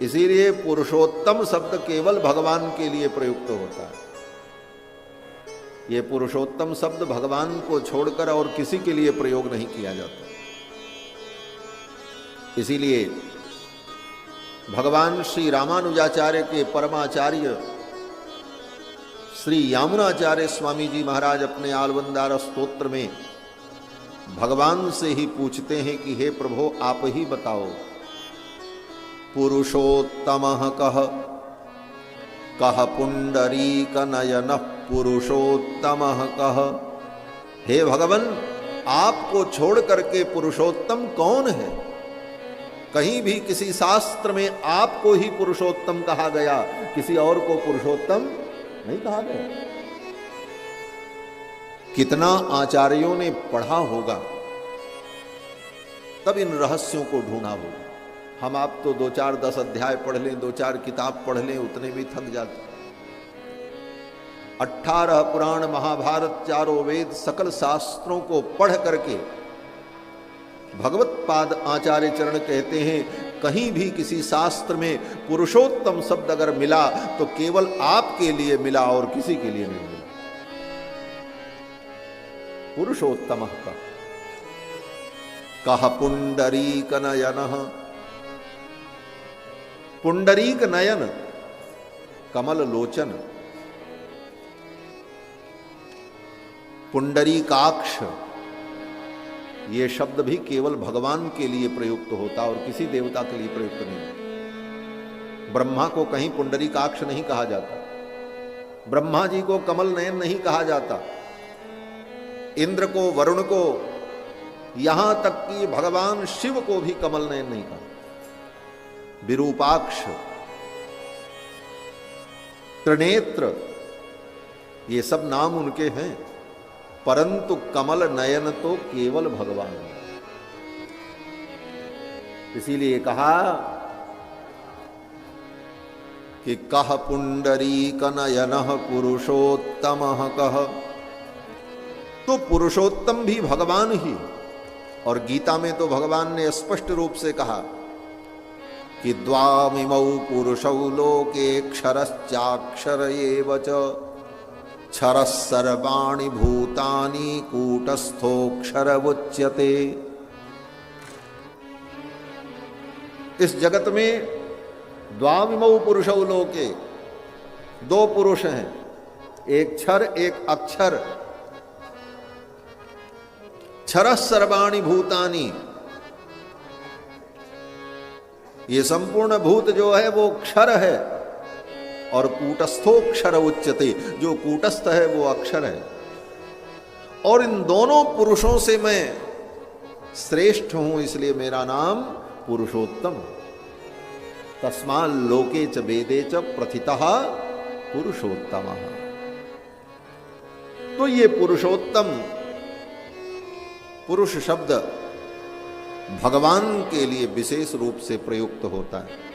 इसीलिए पुरुषोत्तम शब्द केवल भगवान के लिए प्रयुक्त होता है। ये पुरुषोत्तम शब्द भगवान को छोड़कर और किसी के लिए प्रयोग नहीं किया जाता। इसीलिए भगवान श्री रामानुजाचार्य के परमाचार्य श्री यामुनाचार्य स्वामी जी महाराज अपने आलवंदार स्तोत्र में भगवान से ही पूछते हैं कि हे प्रभु आप ही बताओ, पुरुषोत्तमः कः कः पुंडरीक नयनः पुरुषोत्तमः कः। हे भगवान, आपको छोड़ करके पुरुषोत्तम कौन है? कहीं भी किसी शास्त्र में आपको ही पुरुषोत्तम कहा गया, किसी और को पुरुषोत्तम नहीं कहा गया। कितना आचार्यों ने पढ़ा होगा तब इन रहस्यों को ढूंढा होगा। हम आप तो 2-4-10 अध्याय पढ़ लें, 2-4 किताब पढ़ लें, उतने भी थक जाते। 18 पुराण, महाभारत, 4 वेद, सकल शास्त्रों को पढ़ करके भगवत पाद आचार्य चरण कहते हैं, कहीं भी किसी शास्त्र में पुरुषोत्तम शब्द अगर मिला तो केवल आपके लिए मिला और किसी के लिए नहीं मिला। पुरुषोत्तम का कह पुंडरीक नयनः। पुंडरीक नयन, कमल लोचन, पुंडरीकाक्ष, ये शब्द भी केवल भगवान के लिए प्रयुक्त होता और किसी देवता के लिए प्रयुक्त नहीं। ब्रह्मा को कहीं पुंडरीकाक्ष नहीं कहा जाता, ब्रह्मा जी को कमल नयन नहीं कहा जाता, इंद्र को, वरुण को, यहां तक कि भगवान शिव को भी कमल नयन नहीं कहा। विरूपाक्ष, त्रिनेत्र, ये सब नाम उनके हैं, परंतु कमल नयन तो केवल भगवान है। इसीलिए कहा कि कह पुंडरीक नयनः पुरुषोत्तमः कः। तो पुरुषोत्तम भी भगवान ही, और गीता में तो भगवान ने स्पष्ट रूप से कहा कि द्वामिमौ पुरुषौ लोके क्षरश्चाक्षर एव च क्षरः सर्वाणि भूतानि कूटस्थोऽक्षर उच्यते। इस जगत में द्वाविमौ पुरुषौ लोके, 2 पुरुष हैं, एक क्षर एक अक्षर। क्षरः सर्वाणि भूतानि, ये संपूर्ण भूत जो है वो क्षर है, और कूटस्थोक्षर उच्यते, जो कूटस्थ है वो अक्षर है। और इन दोनों पुरुषों से मैं श्रेष्ठ हूं, इसलिए मेरा नाम पुरुषोत्तम। तस्मात् लोके च वेदे च प्रथितः पुरुषोत्तमः। तो ये पुरुषोत्तम, पुरुष शब्द भगवान के लिए विशेष रूप से प्रयुक्त होता है।